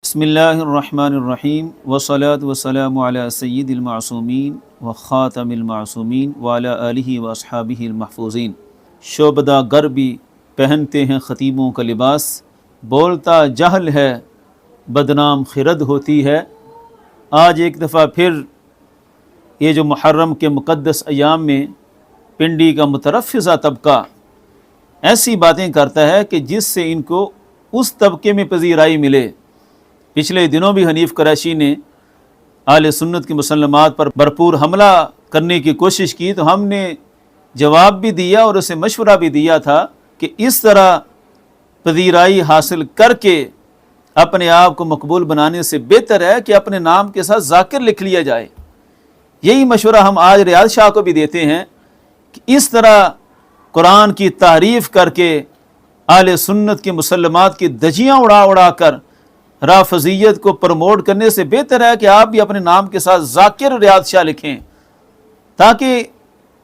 بسم اللہ الرحمن الرحیم والصلاة والسلام علی سید المعصومین وخاتم المعصومین وعلی آلہ واصحابہ المحفوظین۔ شعبدہ گر بھی پہنتے ہیں خطیبوں کا لباس، بولتا جہل ہے بدنام خرد ہوتی ہے۔ آج ایک دفعہ پھر یہ جو محرم کے مقدس ایام میں پنڈی کا مترفضہ طبقہ ایسی باتیں کرتا ہے کہ جس سے ان کو اس طبقے میں پذیرائی ملے۔ پچھلے دنوں بھی حنیف قریشی نے اہل سنت کی مسلمات پر بھرپور حملہ کرنے کی کوشش کی، تو ہم نے جواب بھی دیا اور اسے مشورہ بھی دیا تھا کہ اس طرح پذیرائی حاصل کر کے اپنے آپ کو مقبول بنانے سے بہتر ہے کہ اپنے نام کے ساتھ ذاکر لکھ لیا جائے۔ یہی مشورہ ہم آج ریاض شاہ کو بھی دیتے ہیں کہ اس طرح قرآن کی تعریف کر کے اہل سنت کی مسلمات کی دجیاں اڑا اڑا کر رافضیت کو پروموٹ کرنے سے بہتر ہے کہ آپ بھی اپنے نام کے ساتھ ذاکر ریاض شاہ لکھیں، تاکہ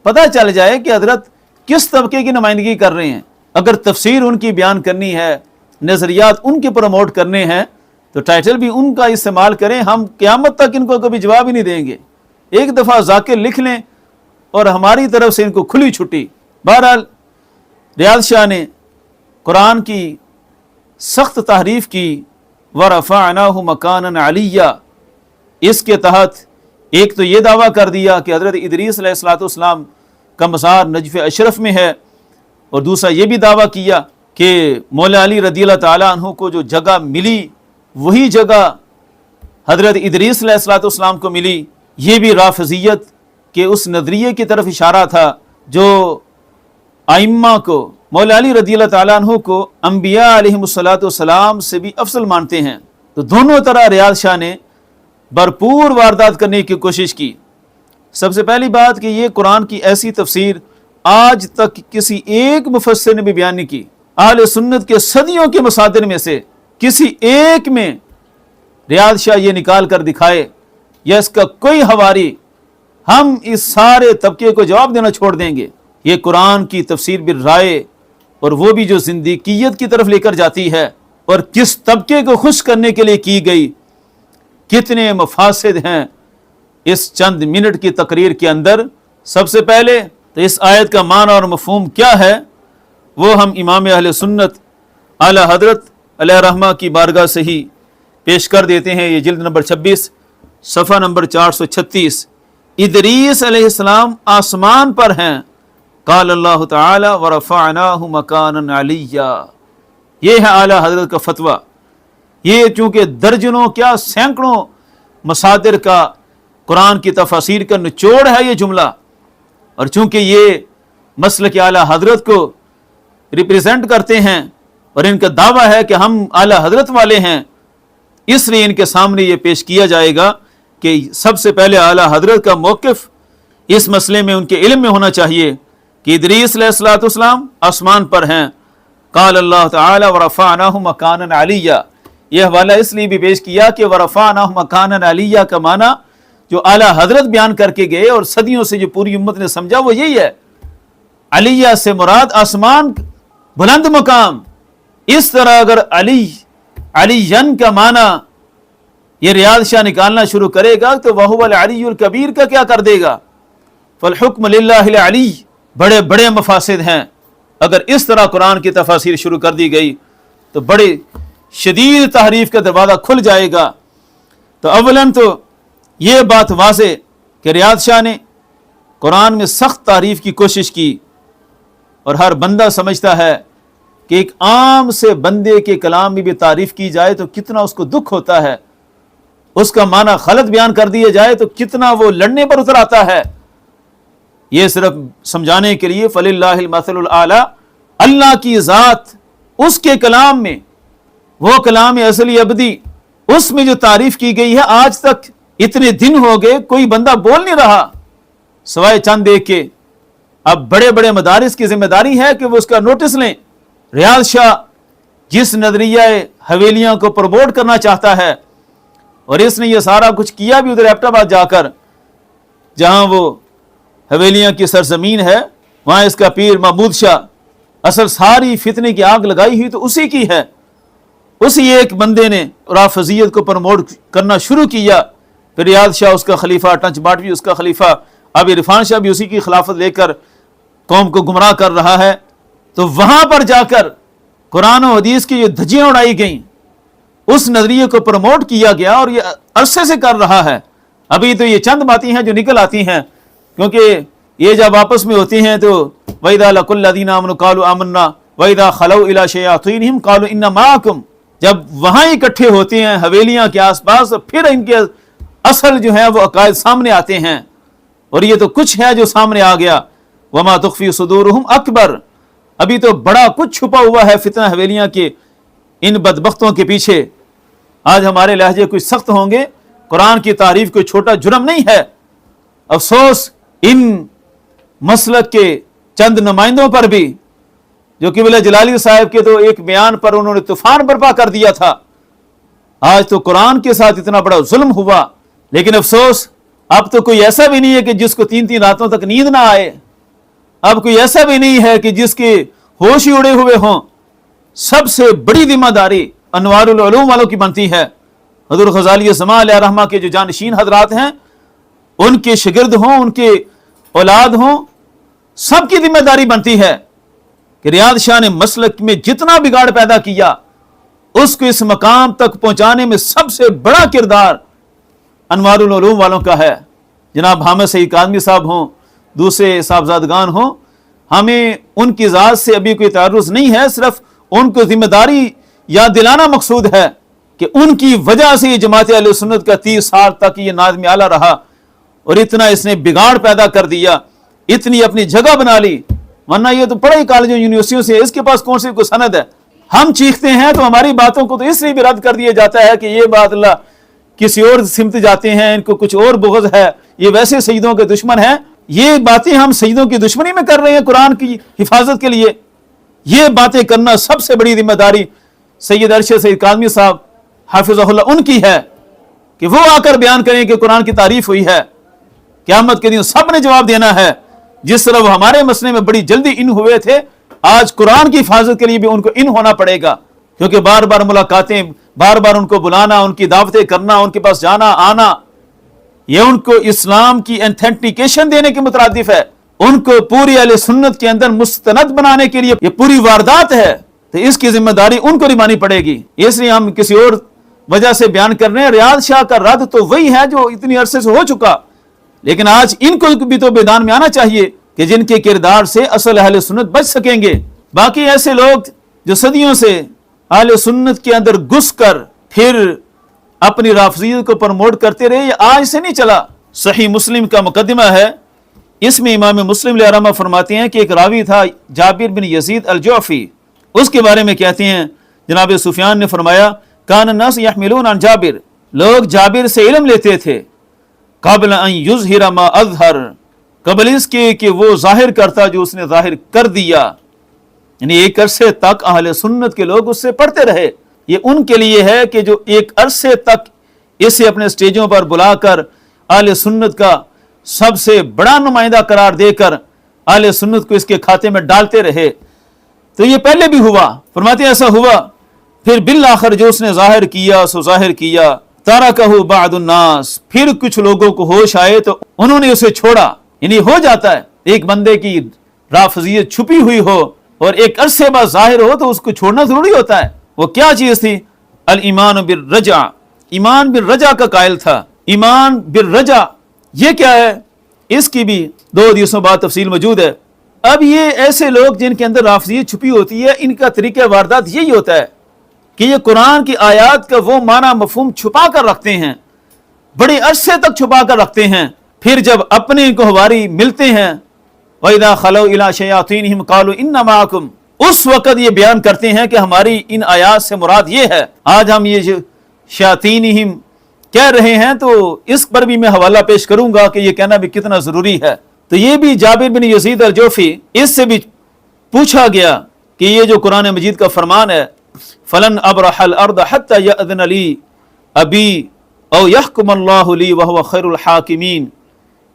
پتہ چل جائے کہ حضرت کس طبقے کی نمائندگی کر رہے ہیں۔ اگر تفسیر ان کی بیان کرنی ہے، نظریات ان کے پروموٹ کرنے ہیں، تو ٹائٹل بھی ان کا استعمال کریں۔ ہم قیامت تک ان کو کبھی جواب ہی نہیں دیں گے۔ ایک دفعہ ذاکر لکھ لیں اور ہماری طرف سے ان کو کھلی چھٹی۔ بہرحال ریاض شاہ نے قرآن کی سخت تحریف کی، وَرَفَعْنَاهُ مَكَانًا عَلِيًّا۔ اس کے تحت ایک تو یہ دعویٰ کر دیا کہ حضرت ادریس علیہ السلام کا مزار نجف اشرف میں ہے، اور دوسرا یہ بھی دعویٰ کیا کہ مولا علی رضی اللہ تعالیٰ عنہ کو جو جگہ ملی وہی جگہ حضرت ادریس علیہ السلام کو ملی۔ یہ بھی رافضیت کے اس نظریے کی طرف اشارہ تھا جو ائمہ کو، مولا علی رضی اللہ تعالیٰ عنہ کو انبیاء علیہم السلام سے بھی افضل مانتے ہیں۔ تو دونوں طرح ریاض شاہ نے بھرپور واردات کرنے کی کوشش کی۔ سب سے پہلی بات کہ یہ قرآن کی ایسی تفسیر آج تک کسی ایک مفسر نے بھی بیان نہیں کی۔ اہل سنت کے صدیوں کے مصادر میں سے کسی ایک میں ریاض شاہ یہ نکال کر دکھائے یا اس کا کوئی حواری، ہم اس سارے طبقے کو جواب دینا چھوڑ دیں گے۔ یہ قرآن کی تفسیر بالرائے، اور وہ بھی جو زندیقیت کی طرف لے کر جاتی ہے، اور کس طبقے کو خوش کرنے کے لیے کی گئی، کتنے مفاسد ہیں اس چند منٹ کی تقریر کے اندر۔ سب سے پہلے تو اس آیت کا معنی اور مفہوم کیا ہے وہ ہم امام اہل سنت اعلی حضرت علیہ رحمہ کی بارگاہ سے ہی پیش کر دیتے ہیں۔ یہ جلد نمبر 26 صفحہ نمبر 436۔ ادریس علیہ السلام آسمان پر ہیں، قال اللہ تعالی ورفعناہ مکانا علیہ۔ یہ ہے اعلی حضرت کا فتویٰ۔ یہ چونکہ درجنوں کیا سینکڑوں مصادر کا قرآن کی تفاسیر کا نچوڑ ہے یہ جملہ، اور چونکہ یہ مسلک اعلی حضرت کو ریپریزنٹ کرتے ہیں اور ان کا دعویٰ ہے کہ ہم اعلی حضرت والے ہیں، اس لیے ان کے سامنے یہ پیش کیا جائے گا کہ سب سے پہلے اعلی حضرت کا موقف اس مسئلے میں ان کے علم میں ہونا چاہیے کہ ادریس علیہ السلام آسمان پر ہیں، قال اللہ تعالی ورفعناہ مکانا علیہ۔ یہ حوالہ اس لیے بھی پیش کیا کہ ورفعناہ مکانا علیہ کا معنی جو اعلی حضرت بیان کر کے گئے اور صدیوں سے جو پوری امت نے سمجھا وہ یہی ہے۔ علیہ سے مراد آسمان، بلند مقام۔ اس طرح اگر علیین کا معنی یہ ریاض شاہ نکالنا شروع کرے گا تو وہو العلی الکبیر کا کیا کر دے گا؟ فالحکم للہ العلی۔ بڑے بڑے مفاسد ہیں۔ اگر اس طرح قرآن کی تفاسیر شروع کر دی گئی تو بڑی شدید تحریف کا دروازہ کھل جائے گا۔ تو اولاً تو یہ بات واضح کہ ریاض شاہ نے قرآن میں سخت تعریف کی کوشش کی، اور ہر بندہ سمجھتا ہے کہ ایک عام سے بندے کے کلام میں بھی تعریف کی جائے تو کتنا اس کو دکھ ہوتا ہے، اس کا معنی غلط بیان کر دیا جائے تو کتنا وہ لڑنے پر اتر آتا ہے۔ یہ صرف سمجھانے کے لیے فللہ المثل الاعلی، اللہ کی ذات اس کے کلام میں، وہ کلام اصلی ابدی، اس میں جو تعریف کی گئی ہے آج تک اتنے دن ہو گئے کوئی بندہ بول نہیں رہا سوائے چند ایک کے۔ اب بڑے بڑے مدارس کی ذمہ داری ہے کہ وہ اس کا نوٹس لیں۔ ریاض شاہ جس نظریہ حویلیاں کو پروموٹ کرنا چاہتا ہے، اور اس نے یہ سارا کچھ کیا بھی ادھر ایبٹ آباد جا کر، جہاں وہ حویلیاں کی سرزمین ہے، وہاں اس کا پیر محمود شاہ، اصل ساری فتنے کی آگ لگائی ہوئی تو اسی کی ہے۔ اسی ایک بندے نے رافضیت کو پروموٹ کرنا شروع کیا، پھر ریاض شاہ اس کا خلیفہ، ٹنچ باٹوی اس کا خلیفہ، اب عرفان شاہ بھی اسی کی خلافت لے کر قوم کو گمراہ کر رہا ہے۔ تو وہاں پر جا کر قرآن و حدیث کی جو دھجیاں اڑائی گئیں، اس نظریے کو پروموٹ کیا گیا، اور یہ عرصے سے کر رہا ہے۔ ابھی تو یہ چند باتیں ہیں جو نکل آتی ہیں، کیونکہ یہ جب آپس میں ہوتی ہیں تو وَإِذَا لَقُوا الَّذِينَ آمَنُوا قَالُوا آمَنَّا وَإِذَا خَلَوْا إِلَىٰ شَيَاطِينِهِمْ قَالُوا إِنَّا مَعَكُمْ، جب وہاں اکٹھے ہوتے ہیں حویلیاں کے آس پاس، پھر ان کے اصل جو ہے وہ عقائد سامنے آتے ہیں، اور یہ تو کچھ ہے جو سامنے آ گیا۔ وَمَا تُخْفِي صُدُورُهُمْ أَكْبَرُ، ابھی تو بڑا کچھ چھپا ہوا ہے فتنہ حویلیاں کے ان بدبختوں کے پیچھے۔ آج ہمارے لہجے کچھ سخت ہوں گے، قرآن کی تعریف کوئی چھوٹا جرم نہیں ہے۔ افسوس ان مسلک کے چند نمائندوں پر بھی، جو قبلہ جلالی صاحب کے تو ایک بیان پر انہوں نے طوفان برپا کر دیا تھا۔ آج تو قرآن کے ساتھ اتنا بڑا ظلم ہوا، لیکن افسوس اب تو کوئی ایسا بھی نہیں ہے کہ جس کو 3 راتوں تک نیند نہ آئے، اب کوئی ایسا بھی نہیں ہے کہ جس کے ہوش ہی اڑے ہوئے ہوں۔ سب سے بڑی ذمہ داری انوار العلوم والوں کی بنتی ہے۔ حضور غزالی زمان علیہ رحمہ کے جو جانشین حضرات ہیں، ان کے شاگرد ہوں، ان کے اولاد ہوں، سب کی ذمہ داری بنتی ہے کہ ریاض شاہ نے مسلک میں جتنا بگاڑ پیدا کیا، اس کو اس مقام تک پہنچانے میں سب سے بڑا کردار انوار العلوم والوں کا ہے۔ جناب حامد سعید کاظمی صاحب ہوں، دوسرے صاحبزادگان ہوں، ہمیں ان کی ذات سے ابھی کوئی تعرض نہیں ہے، صرف ان کو ذمہ داری یاد دلانا مقصود ہے کہ ان کی وجہ سے یہ جماعت اہل سنت کا 30 سال تک یہ ناظم اعلیٰ رہا، اور اتنا اس نے بگاڑ پیدا کر دیا، اتنی اپنی جگہ بنا لی، ورنہ یہ تو پڑھائی کالجوں یونیورسٹیوں سے، اس کے پاس کون سی کوئی سند ہے؟ ہم چیختے ہیں تو ہماری باتوں کو تو اس لیے بھی رد کر دیا جاتا ہے کہ یہ بات اللہ کسی اور سمت جاتے ہیں، ان کو کچھ اور بغض ہے، یہ ویسے سیدوں کے دشمن ہیں۔ یہ باتیں ہم سیدوں کی دشمنی میں کر رہے ہیں قرآن کی حفاظت کے لیے؟ یہ باتیں کرنا سب سے بڑی ذمہ داری سید ارشد سعید کاظمی صاحب حافظہ اللہ ان کی ہے، کہ وہ آ کر بیان کریں کہ قرآن کی تعریف ہوئی ہے۔ قیامت کے دن سب نے جواب دینا ہے۔ جس طرح وہ ہمارے مسئلے میں بڑی جلدی ان ہوئے تھے، آج قرآن کی حفاظت کے لیے بھی ان کو ان ہونا پڑے گا، کیونکہ بار بار ملاقاتیں، بار بار ان کو بلانا، ان کی دعوتیں کرنا، ان کے پاس جانا آنا، یہ ان کو اسلام کی اینتھینٹیکیشن دینے کے مترادف ہے، ان کو پوری اہل سنت کے اندر مستند بنانے کے لیے یہ پوری واردات ہے، تو اس کی ذمہ داری ان کو نبھانی پڑے گی۔ اس لیے ہم کسی اور وجہ سے بیان کر رہے ہیں۔ ریاض شاہ کا رد تو وہی ہے جو اتنی عرصے سے ہو چکا، لیکن آج ان کو بھی تو میدان میں آنا چاہیے کہ جن کے کردار سے اصل اہل سنت بچ سکیں گے۔ باقی ایسے لوگ جو صدیوں سے اہل سنت کے اندر گھس کر پھر اپنی رافضیت کو پروموٹ کرتے رہے، یہ آج سے نہیں چلا۔ صحیح مسلم کا مقدمہ ہے، اس میں امام مسلم علیہ رحمہ فرماتے ہیں کہ ایک راوی تھا جابر بن یزید الجعفی، اس کے بارے میں کہتے ہیں جناب سفیان نے فرمایا کان الناس یحملون عن جابر، لوگ جابر سے علم لیتے تھے قبل ان یظہر ما اظہر، قبل اس کے کہ وہ ظاہر کرتا جو اس نے ظاہر کر دیا، یعنی ایک عرصے تک اہل سنت کے لوگ اس سے پڑھتے رہے۔ یہ ان کے لیے ہے کہ جو ایک عرصے تک اسے اپنے سٹیجوں پر بلا کر اہل سنت کا سب سے بڑا نمائندہ قرار دے کر اہل سنت کو اس کے کھاتے میں ڈالتے رہے۔ تو یہ پہلے بھی ہوا، فرماتے ہیں ایسا ہوا، پھر بالآخر جو اس نے ظاہر کیا سو ظاہر کیا، ترکہ بعض الناس، پھر کچھ لوگوں کو ہوش آئے تو انہوں نے اسے چھوڑا۔ یعنی ہو جاتا ہے ایک بندے کی رافضیت چھپی ہوئی ہو اور ایک عرصے بعد ظاہر ہو تو اس کو چھوڑنا ضروری ہوتا ہے۔ وہ کیا چیز تھی؟ الایمان بالرجع، ایمان بالرجع کا قائل تھا۔ ایمان بالرجع یہ کیا ہے؟ اس کی بھی 2 حدیثوں بعد تفصیل موجود ہے۔ اب یہ ایسے لوگ جن کے اندر رافضیت چھپی ہوتی ہے، ان کا طریقہ واردات یہی ہوتا ہے کہ یہ قرآن کی آیات کا وہ معنی مفہوم چھپا کر رکھتے ہیں، بڑے عرصے تک چھپا کر رکھتے ہیں، پھر جب اپنے گہواری ملتے ہیں وَإِذَا خَلَوْا إِلَىٰ شَيَاطِينِهِمْ قَالُوا إِنَّا مَعَكُمْ، اس وقت یہ بیان کرتے ہیں کہ ہماری ان آیات سے مراد یہ ہے۔ آج ہم یہ شیاطینہم کہہ رہے ہیں تو اس پر بھی میں حوالہ پیش کروں گا کہ یہ کہنا بھی کتنا ضروری ہے۔ تو یہ بھی جابر بن یزید الجوفی، اس سے بھی پوچھا گیا کہ یہ جو قرآن مجید کا فرمان ہے فَلَنْ أَبْرَحَ الْأَرْضَ حَتَّى يَأْذَنَ لِي أَبِي أَوْ يَحْكُمَ اللَّهُ لِي وَهُوَ خَيْرُ الْحَاكِمِينَ،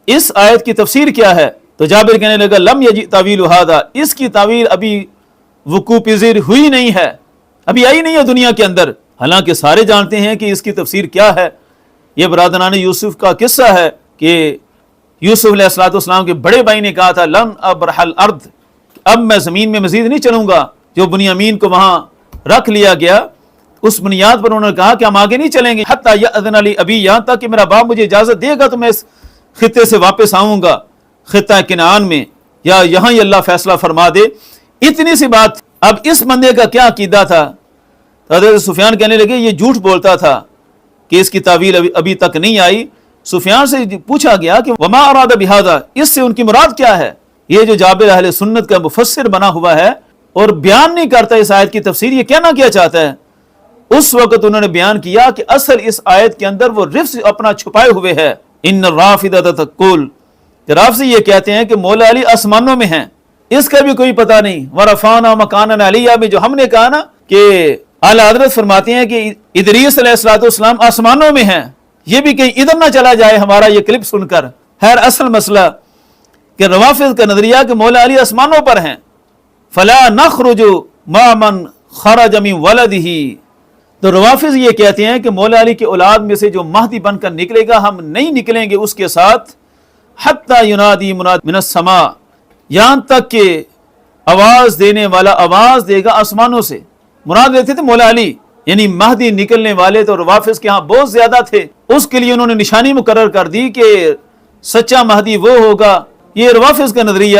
اس آیت کی تفسیر کیا ہے؟ تو جابر کہنے لگا لم یجئ تعویل ھذا، اس کی تعویل ابھی وقوع پذیر ہوئی نہیں ہے، ابھی آئی نہیں ہے دنیا کے اندر، حالانکہ سارے جانتے ہیں کہ اس کی تفسیر کیا ہے۔ یہ برادران یوسف کا قصہ ہے کہ یوسف علیہ السلام کے بڑے بھائی نے کہا تھا لن ابرح الارض، اب میں زمین میں مزید نہیں چلوں گا۔ جو بنیامین کو وہاں رکھ لیا گیا اس بنیاد پر انہوں نے کہا کہ ہم آگے نہیں چلیں گے حتی یأذن لی ابی، یہاں تک کہ میرا باپ مجھے اجازت دے گا تو میں اس خطے سے واپس آؤں گا، خطہ کنعان میں، یا یہاں ہی اللہ فیصلہ فرما دے۔ اتنی سی بات۔ اب اس بندے کا کیا عقیدہ تھا؟ حضرت سفیان کہنے لگے یہ جھوٹ بولتا تھا کہ اس کی تعویل ابھی تک نہیں آئی۔ سفیان سے پوچھا گیا کہ وما اراد بہذا، اس سے ان کی مراد کیا ہے؟ یہ جو جابر اہل سنت کا مفسر بنا ہوا ہے اور بیان نہیں کرتا اس آیت کی تفسیر، یہ کہنا کیا چاہتا ہے؟ اس وقت انہوں نے بیان کیا کہ اصل اس آیت کے اندر وہ رفض اپنا چھپائے ہوئے ہے۔ ان الرافضہ تقول، کہ رافضی یہ کہتے ہیں کہ مولا علی آسمانوں میں ہیں، اس کا بھی کوئی پتہ نہیں۔ ورفعنا مکانا علیہ میں جو ہم نے کہا نا کہ اعلیٰ حضرت فرماتے ہیں کہ ادریس علیہ السلام آسمانوں میں ہیں، یہ بھی کہیں ادھر نہ چلا جائے ہمارا یہ کلپ سن کر۔ خیر اصل مسئلہ کہ روافض کا نظریہ کہ مولا علی آسمانوں پر ہیں، فلا نخرج مع من خرج من ولدہ، تو روافض یہ کہتے ہیں کہ مولا علی کی اولاد میں سے جو مہدی بن کر نکلے گا ہم نہیں نکلیں گے اس کے ساتھ، حتی ینادی مناد من السماء، یہاں تک کہ آواز دینے والا آواز دے گا آسمانوں سے۔ مراد لیتے تھے مولا علی، یعنی مہدی نکلنے والے تو روافض کے ہاں بہت زیادہ تھے، اس کے لیے انہوں نے نشانی مقرر کر دی کہ سچا مہدی وہ ہوگا۔ یہ روافض کا نظریہ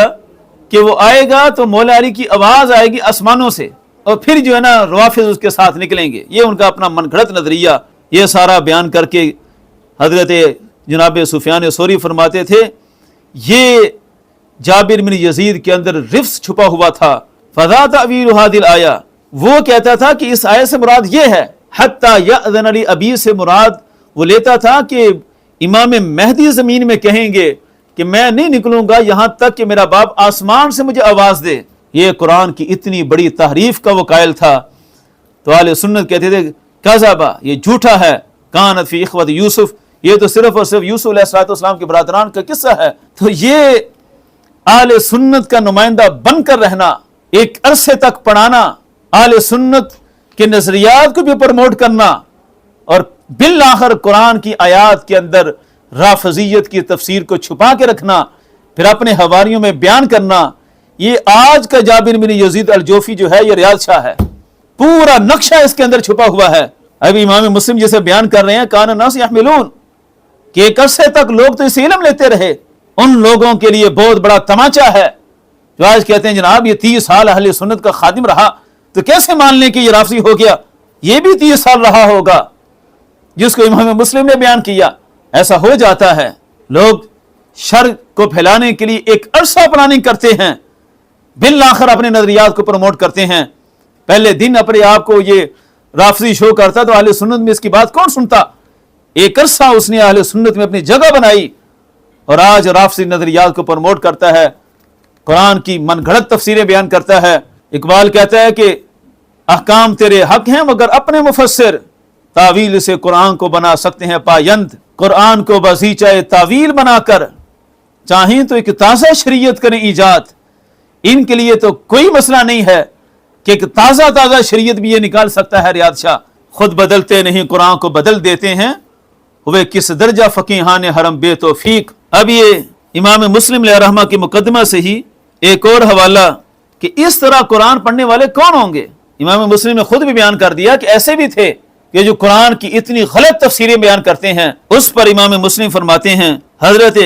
کہ وہ آئے گا تو مولا علی کی آواز آئے گی آسمانوں سے، اور پھر جو ہے نا روافض اس کے ساتھ نکلیں گے، یہ ان کا اپنا من گھڑت نظریہ۔ یہ سارا بیان کر کے حضرت جناب سفیان ثوری فرماتے تھے یہ جابر بن یزید کے اندر رفض چھپا ہوا تھا۔ فذا تعویل هذه الآیہ، وہ کہتا تھا کہ اس آیت سے مراد یہ ہے، حتی یأذن لی ابی سے مراد وہ لیتا تھا کہ امام مہدی زمین میں کہیں گے کہ میں نہیں نکلوں گا یہاں تک کہ میرا باپ آسمان سے مجھے آواز دے۔ یہ قرآن کی اتنی بڑی تحریف کا وہ قائل تھا تو اہل سنت کہتے تھے کذبا، یہ جھوٹا ہے، کانت فی اخوۃ یوسف، یہ تو صرف اور صرف یوسف علیہ السلام کے برادران کا قصہ ہے۔ تو یہ اہل سنت کا نمائندہ بن کر رہنا، ایک عرصے تک پڑھانا، اہل سنت کے نظریات کو بھی پروموٹ کرنا، اور بالآخر قرآن کی آیات کے اندر رافضیت کی تفسیر کو چھپا کے رکھنا، پھر اپنے حواریوں میں بیان کرنا، یہ آج کا جابر بن یزید الجوفی جو ہے یہ ریاض شاہ ہے، پورا نقشہ اس کے اندر چھپا ہوا ہے۔ ابھی امام مسلم جیسے بیان کر رہے ہیں کان الناس یحملون، کہ ایک عرصے تک لوگ تو اس علم لیتے رہے، ان لوگوں کے لیے بہت بڑا تماچا ہے جو آج کہتے ہیں جناب یہ 30 سال اہل سنت کا خادم رہا تو کیسے مان لیں کہ یہ رافضی ہو گیا، یہ بھی 30 سال رہا ہوگا، جس کو امام مسلم نے بیان کیا۔ ایسا ہو جاتا ہے، لوگ شر کو پھیلانے کے لیے ایک عرصہ پلاننگ کرتے ہیں، بالآخر اپنے نظریات کو پروموٹ کرتے ہیں۔ پہلے دن اپنے آپ کو یہ رافضی شو کرتا تو اہل سنت میں اس کی بات کون سنتا؟ ایک عرصہ اس نے اہل سنت میں اپنی جگہ بنائی، اور آج رافضی نظریات کو پروموٹ کرتا ہے، قرآن کی من گھڑت تفسیریں بیان کرتا ہے۔ اقبال کہتا ہے کہ احکام تیرے حق ہیں مگر اپنے مفسر تعویل سے قرآن کو بنا سکتے ہیں پایند، قرآن کو بازیچہ تعویل بنا کر چاہیں تو ایک تازہ شریعت کریں ایجاد۔ ان کے لیے تو کوئی مسئلہ نہیں ہے کہ ایک تازہ شریعت بھی یہ نکال سکتا ہے ریاض شاہ، خود بدلتے نہیں قرآن کو بدل دیتے ہیں، ہوئے کس درجہ فقیہان حرم بے توفیق۔ اب یہ امام مسلم علیہ رحمہ کی مقدمہ سے ہی ایک اور حوالہ کہ اس طرح قرآن پڑھنے والے کون ہوں گے۔ امام مسلم نے خود بھی بیان کر دیا کہ ایسے بھی تھے کہ جو قرآن کی اتنی غلط تفسیریں بیان کرتے ہیں۔ اس پر امام مسلم فرماتے ہیں، حضرت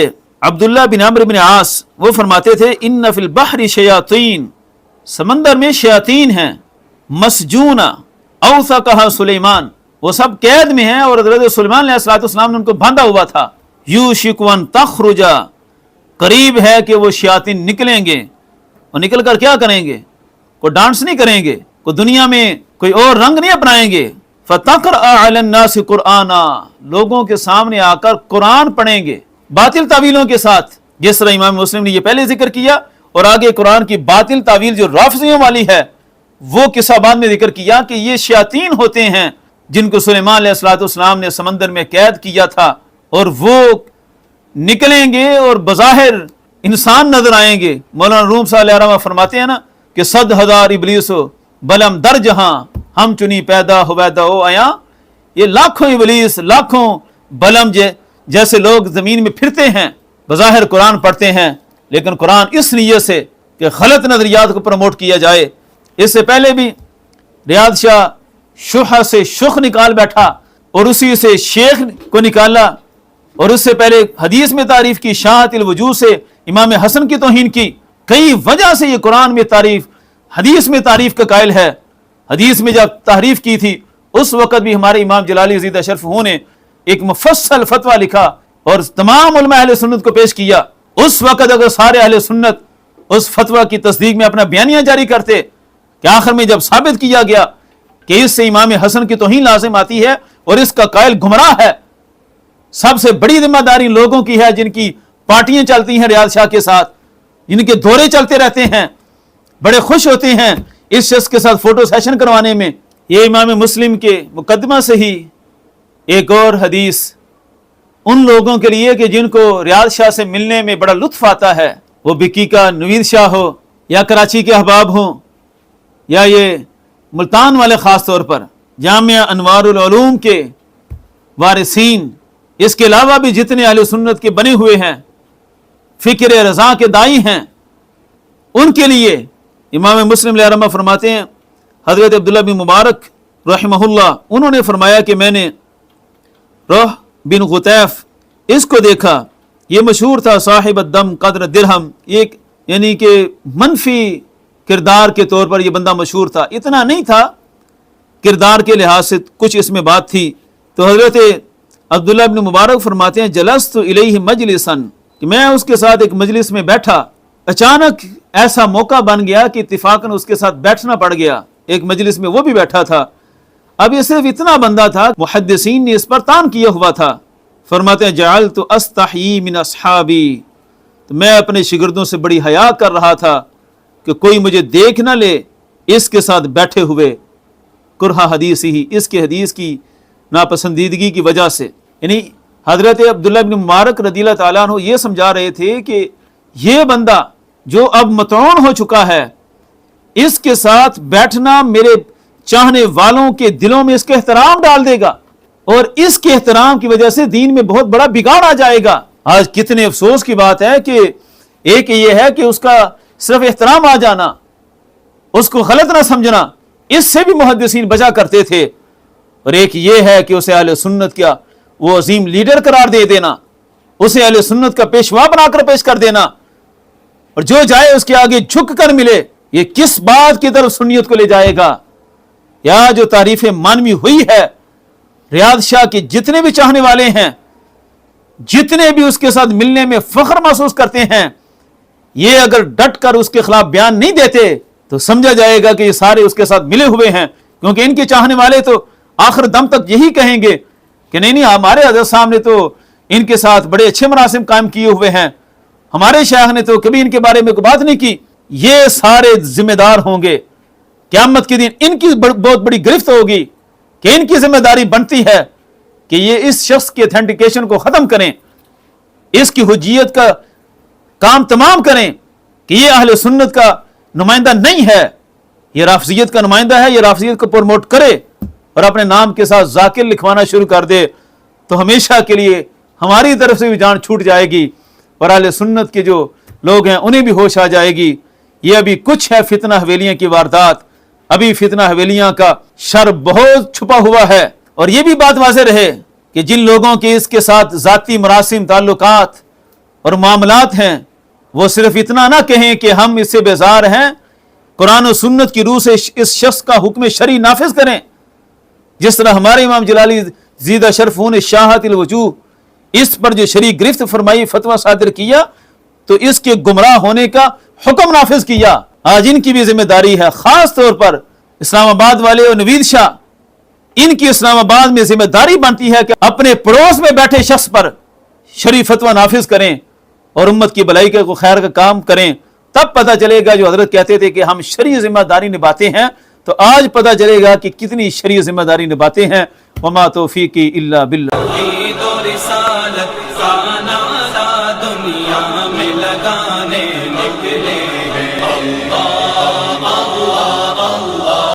عبداللہ بن عمرو بن عاص وہ فرماتے تھے ان فی البحر شیاطین، سمندر میں شیاطین ہیں، مسجونہ اوثقها سلیمان، وہ سب قید میں ہیں اور حضرت سلیمان علیہ السلام نے ان کو باندھا ہوا تھا۔ یوشک ان تخرج، قریب ہے کہ وہ شیاطین نکلیں گے، اور نکل کر کیا کریں گے؟ کوئی ڈانس نہیں کریں گے، کوئی دنیا میں کوئی اور رنگ نہیں اپنائیں گے، فَتَقْرَأَ عَلَى النَّاسِ قُرْآنًا، لوگوں کے سامنے آ کر قرآن پڑھیں گے باطل تعویلوں کے ساتھ، جس طرح امام مسلم نے یہ پہلے ذکر کیا، اور آگے قرآن کی باطل تعویل جو رافضیوں والی ہے وہ قصہ بعد میں ذکر کیا کہ یہ شیاطین ہوتے ہیں جن کو سلیمان علیہ السلام نے سمندر میں قید کیا تھا، اور وہ نکلیں گے اور بظاہر انسان نظر آئیں گے۔ مولانا روم صلی اللہ علیہ وسلم فرماتے ہیں نا کہ 100,000 ابلیس بلم در جہاں ہم چنی پیدا ہویدا او آیا. یہ لاکھوں ابلیس، لاکھوں بلم جیسے لوگ زمین میں پھرتے ہیں، بظاہر قرآن پڑھتے ہیں، لیکن قرآن اس نیت سے کہ غلط نظریات کو پروموٹ کیا جائے. اس سے پہلے بھی ریاض شاہ شوہ سے شخ نکال بیٹھا اور اسی سے شیخ کو نکالا، اور اس سے پہلے حدیث میں تعریف کی، شاہت الوجوہ سے امام حسن کی توہین کی. کئی وجہ سے یہ قرآن میں تعریف، حدیث میں تعریف کا قائل ہے. حدیث میں جب تحریف کی تھی اس وقت بھی ہمارے امام جلالی یزید اشرف نے ایک مفصل فتویٰ لکھا اور تمام علماء اہل سنت کو پیش کیا. اس وقت اگر سارے اہل سنت اس فتویٰ کی تصدیق میں اپنا بیانیہ جاری کرتے کہ آخر میں جب ثابت کیا گیا کہ اس سے امام حسن کی توہین لازم آتی ہے اور اس کا قائل گمراہ ہے، سب سے بڑی ذمہ داری لوگوں کی ہے جن کی پارٹیاں چلتی ہیں ریاض شاہ کے ساتھ، جن کے دورے چلتے رہتے ہیں، بڑے خوش ہوتے ہیں اس شخص کے ساتھ فوٹو سیشن کروانے میں. یہ امام مسلم کے مقدمہ سے ہی ایک اور حدیث ان لوگوں کے لیے کہ جن کو ریاض شاہ سے ملنے میں بڑا لطف آتا ہے، وہ بکی کا نوید شاہ ہو یا کراچی کے احباب ہوں یا یہ ملتان والے، خاص طور پر جامعہ انوار العلوم کے وارثین، اس کے علاوہ بھی جتنے اہل سنت کے بنے ہوئے ہیں، فکر رضا کے دائی ہیں، ان کے لیے امام مسلم علیہ رحمہ فرماتے ہیں، حضرت عبداللہ بن مبارک رحمہ اللہ انہوں نے فرمایا کہ میں نے روح بن غطیف اس کو دیکھا، یہ مشہور تھا صاحب الدم قدر درہم، ایک یعنی کہ منفی کردار کے طور پر یہ بندہ مشہور تھا، اتنا نہیں تھا کردار کے لحاظ سے، کچھ اس میں بات تھی. تو حضرت عبداللہ بن مبارک فرماتے ہیں جلست الیہ مجلسا، کہ میں اس کے ساتھ ایک مجلس میں بیٹھا، اچانک ایسا موقع بن گیا کہ اتفاقاً اس کے ساتھ بیٹھنا پڑ گیا، ایک مجلس میں وہ بھی بیٹھا تھا. اب یہ صرف اتنا بندہ تھا، محدثین نے اس پر تان کیا ہوا تھا. فرماتے ہیں جعلت استحیی من اصحابی، تو میں اپنے شاگردوں سے بڑی حیا کر رہا تھا کہ کوئی مجھے دیکھ نہ لے اس کے ساتھ بیٹھے ہوئے، کرہ حدیث ہی، اس کے حدیث کی ناپسندیدگی کی وجہ سے. یعنی حضرت عبداللہ بن مبارک رضی اللہ تعالیٰ عنہ یہ سمجھا رہے تھے کہ یہ بندہ جو اب مطعون ہو چکا ہے، اس کے ساتھ بیٹھنا میرے چاہنے والوں کے دلوں میں اس کا احترام ڈال دے گا، اور اس کے احترام کی وجہ سے دین میں بہت بڑا بگاڑ آ جائے گا. آج کتنے افسوس کی بات ہے کہ ایک یہ ہے کہ اس کا صرف احترام آ جانا، اس کو غلط نہ سمجھنا، اس سے بھی محدثین بچا کرتے تھے، اور ایک یہ ہے کہ اسے اہل سنت کا وہ عظیم لیڈر قرار دے دینا، اسے اہل سنت کا پیشوا بنا کر پیش کر دینا، اور جو جائے اس کے آگے جھک کر ملے. یہ کس بات کی طرف سنیت کو لے جائے گا؟ یا جو تعریف مانوی ہوئی ہے، ریاض شاہ کے جتنے بھی چاہنے والے ہیں، جتنے بھی اس کے ساتھ ملنے میں فخر محسوس کرتے ہیں، یہ اگر ڈٹ کر اس کے خلاف بیان نہیں دیتے تو سمجھا جائے گا کہ یہ سارے اس کے ساتھ ملے ہوئے ہیں، کیونکہ ان کے چاہنے والے تو آخر دم تک یہی کہیں گے کہ نہیں ہمارے حضرت صاحب نے تو ان کے ساتھ بڑے اچھے مراسم قائم کیے ہوئے ہیں، ہمارے شیخ نے تو کبھی ان کے بارے میں کوئی بات نہیں کی. یہ سارے ذمہ دار ہوں گے قیامت کے دن، ان کی بہت بڑی گرفت ہوگی کہ ان کی ذمہ داری بنتی ہے کہ یہ اس شخص کی اتھینٹیکیشن کو ختم کریں، اس کی حجیت کا کام تمام کریں کہ یہ اہل سنت کا نمائندہ نہیں ہے، یہ رافضیت کا نمائندہ ہے، یہ رافضیت کو پروموٹ کرے اور اپنے نام کے ساتھ ذاکر لکھوانا شروع کر دے، تو ہمیشہ کے لیے ہماری طرف سے بھی جان چھوٹ جائے گی، اور اہل سنت کے جو لوگ ہیں انہیں بھی ہوش آ جائے گی. یہ ابھی کچھ ہے فتنہ حویلیاں کی واردات، ابھی فتنہ حویلیاں کا شر بہت چھپا ہوا ہے. اور یہ بھی بات واضح رہے کہ جن لوگوں کے اس کے ساتھ ذاتی مراسم، تعلقات اور معاملات ہیں، وہ صرف اتنا نہ کہیں کہ ہم اس سے بیزار ہیں، قرآن و سنت کی روح سے اس شخص کا حکم شرعی نافذ کریں. جس طرح ہمارے امام جلالی یزید اشرف نے شاہت الوجوہ اس پر جو شرعی گرفت فرمائی، فتویٰ صادر کیا، تو اس کے گمراہ ہونے کا حکم نافذ کیا. آج ان کی بھی ذمہ داری ہے، خاص طور پر اسلام آباد والے اور نوید شاہ، ان کی اسلام آباد میں ذمہ داری بنتی ہے کہ اپنے پڑوس میں بیٹھے شخص پر شرعی فتویٰ نافذ کریں اور امت کی بھلائی کا خیر کا کام کریں. تب پتہ چلے گا جو حضرت کہتے تھے کہ ہم شرعی ذمہ داری نبھاتے ہیں، تو آج پتہ چلے گا کہ کتنی شرعی ذمہ داری نبھاتے ہیں. وما توفیقی الا باللہ.